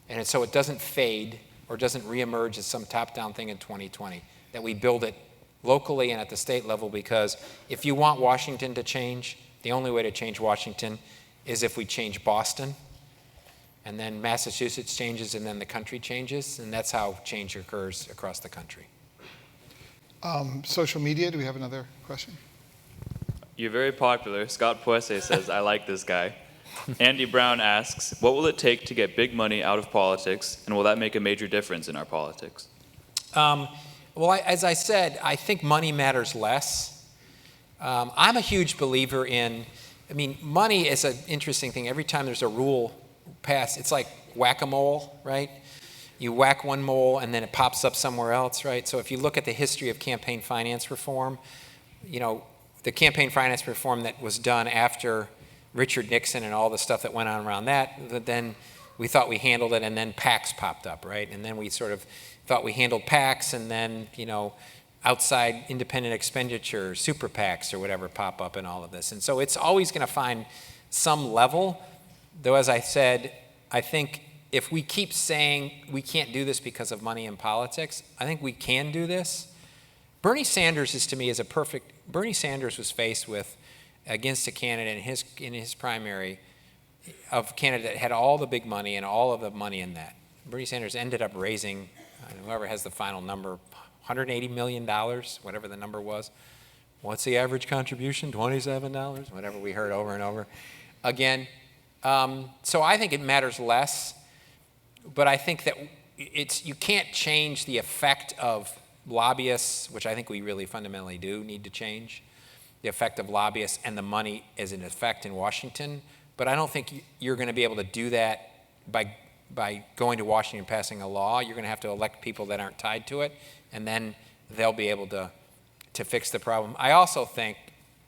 and so it doesn't fade or doesn't reemerge as some top-down thing in 2020, that we build it locally and at the state level, because if you want Washington to change, the only way to change Washington is if we change Boston, and then Massachusetts changes, and then the country changes, and that's how change occurs across the country. Social media, do we have another question? You're very popular. Scott Poisse says, I like this guy. Andy Brown asks, what will it take to get big money out of politics, and will that make a major difference in our politics? Well, as I said, I think money matters less. I'm a huge believer in, money is an interesting thing. Every time there's a rule passed, it's like whack-a-mole, right? You whack one mole and then it pops up somewhere else, right? So if you look at the history of campaign finance reform, the campaign finance reform that was done after Richard Nixon and all the stuff that went on around that, then we thought we handled it, and then PACs popped up, right? And then we sort of thought we handled PACs, and then, outside independent expenditure, super PACs or whatever pop up in all of this. And so it's always going to find some level, though, as I said, I think if we keep saying we can't do this because of money in politics, I think we can do this. Bernie Sanders is, to me, is a perfect, Bernie Sanders was faced with, against a candidate in his primary, of a candidate that had all the big money and all of the money in that. Bernie Sanders ended up raising, whoever has the final number, $180 million, whatever the number was. What's the average contribution? $27, whatever we heard over and over again. So I think it matters less, but I think that you can't change the effect of lobbyists, which I think we really fundamentally do need to change, the effect of lobbyists and the money as an effect in Washington. But I don't think you're going to be able to do that by going to Washington and passing a law. You're going to have to elect people that aren't tied to it, and then they'll be able to fix the problem. I also think,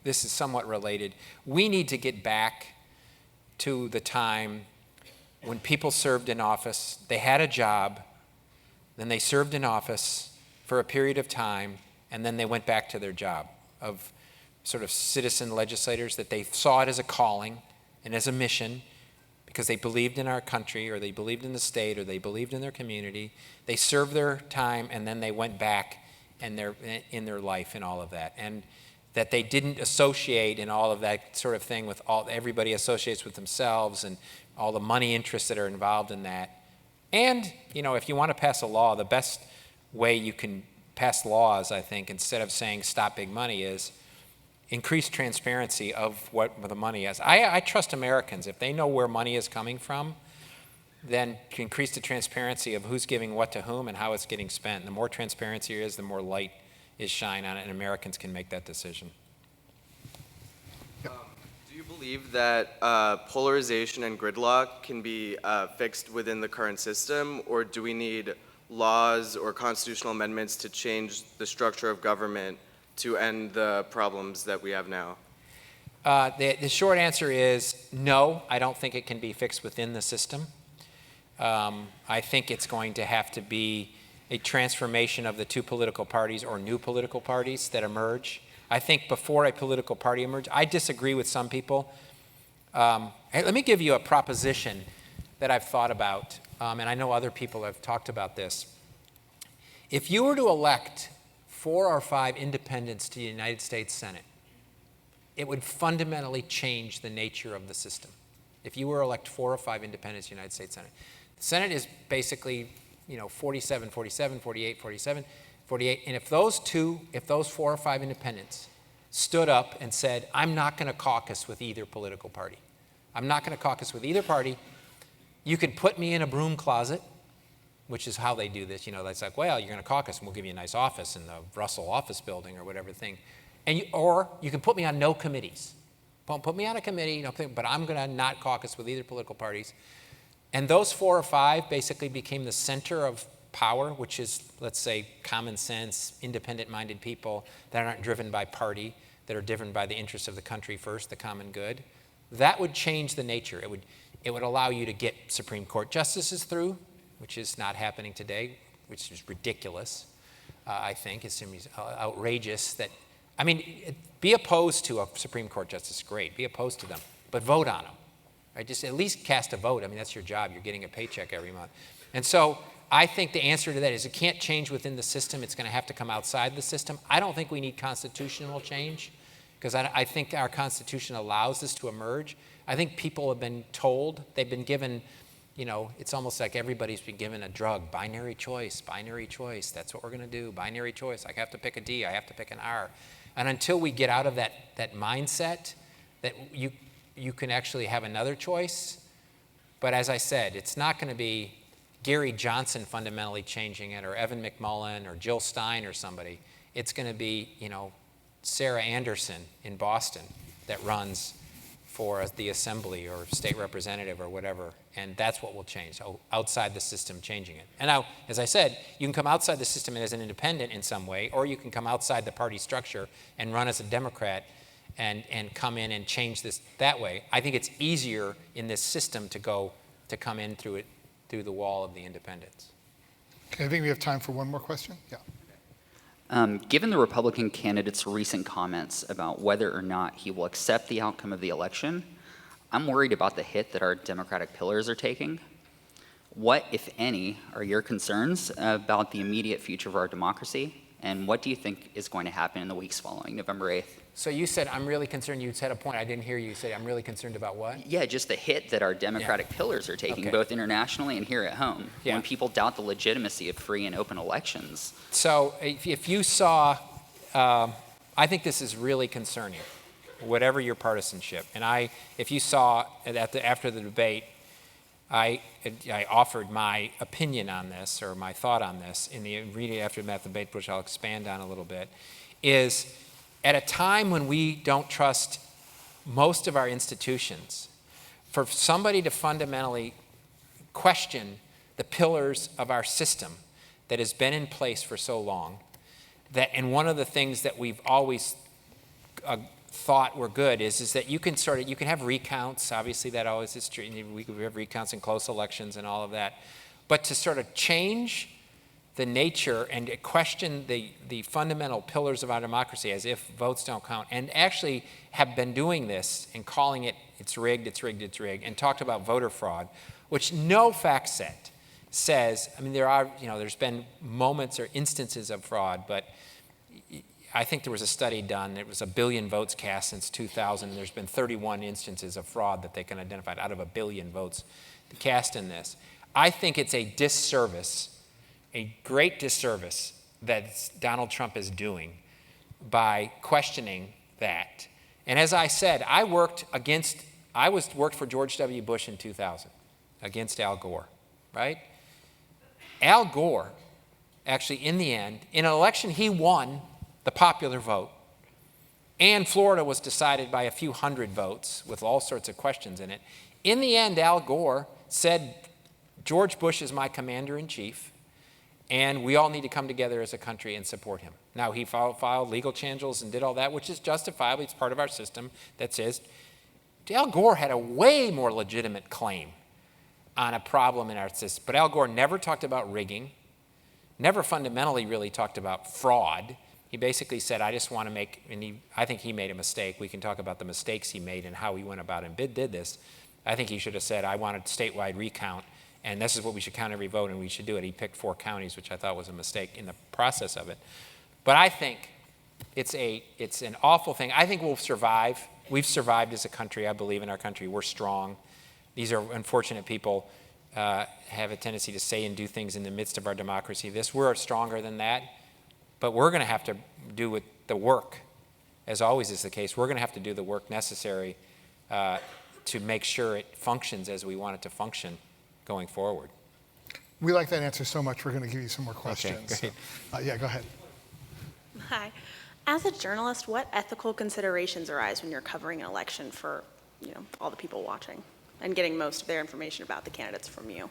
this is somewhat related, we need to get back to the time when people served in office, they had a job, then they served in office for a period of time, and then they went back to their job, of sort of citizen legislators, that they saw it as a calling and as a mission because they believed in our country, or they believed in the state, or they believed in their community. They served their time, and then they went back in their life and all of that. And that they didn't associate in all of that sort of thing with everybody associates with themselves and all the money interests that are involved in that. And, if you want to pass a law, the best way you can pass laws, I think, instead of saying stop big money, is increase transparency of what the money is. I trust Americans. If they know where money is coming from, then to increase the transparency of who's giving what to whom and how it's getting spent. And the more transparency there is, the more light is shined on it, and Americans can make that decision. To Do you believe that polarization and gridlock can be fixed within the current system, or do we need laws or constitutional amendments to change the structure of government to end the problems that we have now? The short answer is no, I don't think it can be fixed within the system. I think it's going to have to be a transformation of the two political parties or new political parties that emerge. I think before a political party emerges, I disagree with some people. Let me give you a proposition that I've thought about, and I know other people have talked about this. If you were to elect 4 or 5 independents to the United States Senate, it would fundamentally change the nature of the system. If you were to elect 4 or 5 independents to the United States Senate. The Senate is basically, 47, 47, 48, 47, 48. And if those 4 or 5 independents stood up and said, I'm not going to caucus with either political party. I'm not going to caucus with either party. You could put me in a broom closet, which is how they do this. It's like, well, you're going to caucus and we'll give you a nice office in the Russell office building or whatever thing. Or you can put me on no committees. Put me on a committee, but I'm going to not caucus with either political parties. And those 4 or 5 basically became the center of power, which is, let's say, common sense, independent-minded people that aren't driven by party, that are driven by the interests of the country first, the common good. That would change the nature. It would allow you to get Supreme Court justices through, which is not happening today, which is ridiculous, I think. It seems outrageous that, be opposed to a Supreme Court justice, great. Be opposed to them, but vote on them. Right? Just at least cast a vote. That's your job. You're getting a paycheck every month. And so I think the answer to that is it can't change within the system. It's going to have to come outside the system. I don't think we need constitutional change because I think our Constitution allows this to emerge. I think people have been told, they've been given, it's almost like everybody's been given a drug, binary choice, that's what we're going to do, binary choice. I have to pick a D, I have to pick an R. And until we get out of that mindset that you can actually have another choice, but as I said, it's not going to be Gary Johnson fundamentally changing it, or Evan McMullin, or Jill Stein, or somebody. It's going to be, Sarah Anderson in Boston that runs for the assembly or state representative or whatever, and that's what will change, so outside the system changing it. And now, as I said, you can come outside the system as an independent in some way, or you can come outside the party structure and run as a Democrat and come in and change this that way. I think it's easier in this system to come in through the wall of the independents. Okay, I think we have time for one more question. Yeah. Given the Republican candidate's recent comments about whether or not he will accept the outcome of the election, I'm worried about the hit that our Democratic pillars are taking. What, if any, are your concerns about the immediate future of our democracy? And what do you think is going to happen in the weeks following November 8th? So you said, I'm really concerned. You said a point. I didn't hear you say, I'm really concerned about what? Yeah, just the hit that our Democratic pillars are taking, both internationally and here at home, when people doubt the legitimacy of free and open elections. So if you saw, I think this is really concerning, whatever your partisanship. And if you saw after the debate, I offered my opinion on this, or my thought on this, in the reading after that debate, which I'll expand on a little bit, is at a time when we don't trust most of our institutions, for somebody to fundamentally question the pillars of our system that has been in place for so long, and one of the things that we've always thought were good is that you can have recounts. Obviously, that always is true. We have recounts in close elections and all of that. But to sort of change the nature and question the fundamental pillars of our democracy as if votes don't count, and actually have been doing this and calling it, it's rigged, and talked about voter fraud, which no fact set says, there's been moments or instances of fraud, but I think there was a study done, it was 1 billion votes cast since 2000, and there's been 31 instances of fraud that they can identify out of 1 billion votes cast in this. I think it's a disservice, a great disservice that Donald Trump is doing by questioning that. And as I said, I worked for George W. Bush in 2000 against Al Gore, right? Al Gore, actually, in the end, in an election he won the popular vote, And Florida was decided by a few hundred votes with all sorts of questions in it. In the end, Al Gore said, George Bush is my commander-in-chief, and we all need to come together as a country and support him. Now, he filed legal challenges and did all that, which is justifiable. It's part of our system that says Al Gore had a way more legitimate claim on a problem in our system. But Al Gore never talked about rigging, never fundamentally really talked about fraud. He basically said, I just want to make, and I think he made a mistake. We can talk about the mistakes he made and how he went about and did this. I think he should have said, I want a statewide recount, and this is what we should count every vote, and we should do it. He picked 4 counties, which I thought was a mistake in the process of it. But I think it's an awful thing. I think we'll survive. We've survived as a country. I believe in our country. We're strong. These are unfortunate people have a tendency to say and do things in the midst of our democracy. We're stronger than that, but we're going to have to do the work, as always is the case. We're going to have to do the work necessary to make sure it functions as we want it to function going forward. We like that answer so much, we're going to give you some more questions. Okay, great. Yeah, go ahead. Hi. As a journalist, what ethical considerations arise when you're covering an election for, all the people watching and getting most of their information about the candidates from you?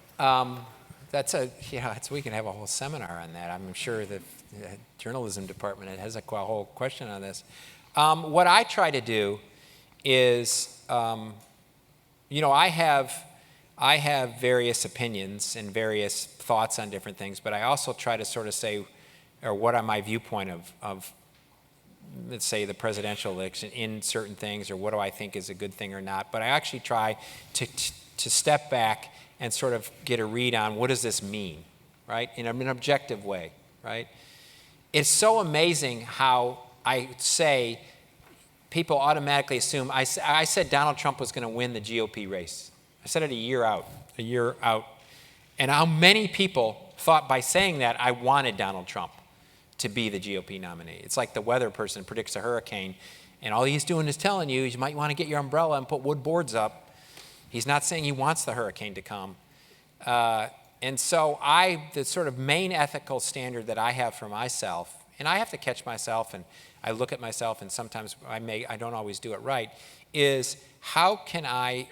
We can have a whole seminar on that. I'm sure the journalism department has a whole question on this. What I try to do is, I have various opinions and various thoughts on different things, but I also try to sort of say, or what are my viewpoint of let's say, the presidential election in certain things, or what do I think is a good thing or not. But I actually try to step back and sort of get a read on what does this mean, right, in an objective way, right? It's so amazing how I say people automatically assume, I said Donald Trump was going to win the GOP race. I said it a year out. And how many people thought by saying that I wanted Donald Trump to be the GOP nominee. It's like the weather person predicts a hurricane, and all he's doing is telling you might want to get your umbrella and put wood boards up. He's not saying he wants the hurricane to come. And so the sort of main ethical standard that I have for myself, and I have to catch myself, and I look at myself, and sometimes I don't always do it right, is how can I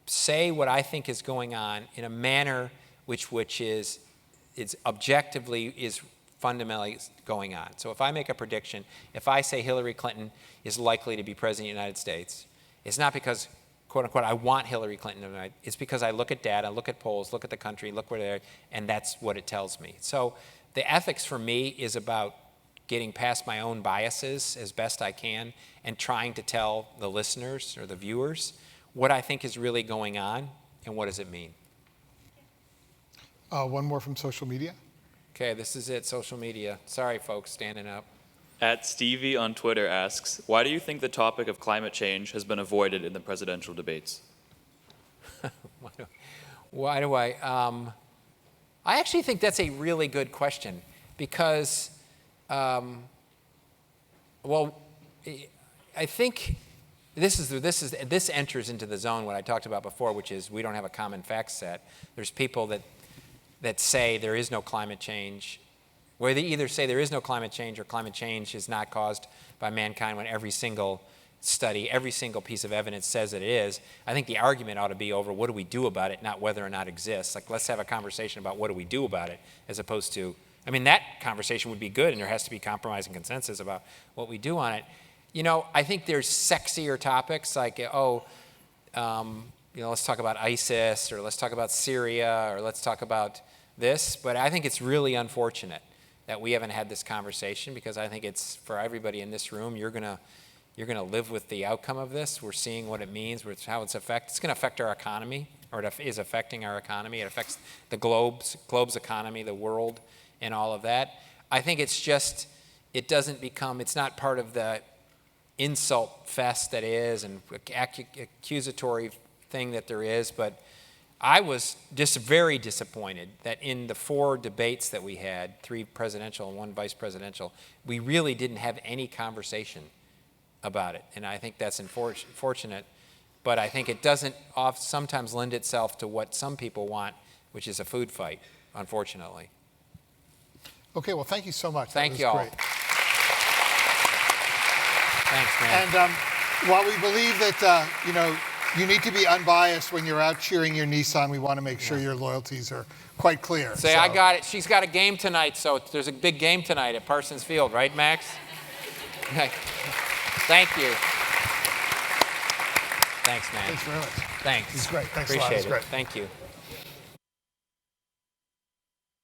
say what I think is going on in a manner which is objectively is fundamentally going on. So if I make a prediction, if I say Hillary Clinton is likely to be president of the United States, it's not because, quote unquote, I want Hillary Clinton. It's because I look at data, look at polls, look at the country, look where they're, and that's what it tells me. So the ethics for me is about getting past my own biases as best I can and trying to tell the listeners or the viewers what I think is really going on and what does it mean. One more from social media. Okay, this is it, social media. Sorry, folks, standing up. At Stevie on Twitter asks, why do you think the topic of climate change has been avoided in the presidential debates? Why do I actually think that's a really good question because, I think this enters into the zone what I talked about before, which is we don't have a common fact set. There's people that say there is no climate change, where they either say there is no climate change or climate change is not caused by mankind when every single study, every single piece of evidence says that it is. I think the argument ought to be over what do we do about it, not whether or not it exists. Like, let's have a conversation about what do we do about it, as opposed to, that conversation would be good, and there has to be compromise and consensus about what we do on it. I think there's sexier topics like, let's talk about ISIS, or let's talk about Syria, or let's talk about this. But I think it's really unfortunate that we haven't had this conversation, because I think it's, for everybody in this room, you're gonna live with the outcome of this. We're seeing what it means, how it's going to affect our economy, or it is affecting our economy. It affects the globe's economy, the world, and all of that. I think it's not part of the insult fest that is, and accusatory thing that there is, but I was just very disappointed that in the 4 debates that we had, 3 presidential and 1 vice presidential, we really didn't have any conversation about it. And I think that's unfortunate, but I think it doesn't sometimes lend itself to what some people want, which is a food fight, unfortunately. Okay, well, thank you so much. Thank you all. Great. Thanks, man. And while we believe that, you need to be unbiased when you're out cheering your Nissan, we want to make sure your loyalties are quite clear. Say, I got it. She's got a game tonight, so there's a big game tonight at Parsons Field, right, Max? Thank you. Thanks, man. Thanks very much. Thanks. It's great. Thanks a lot. Appreciate It's it. great. Thank you.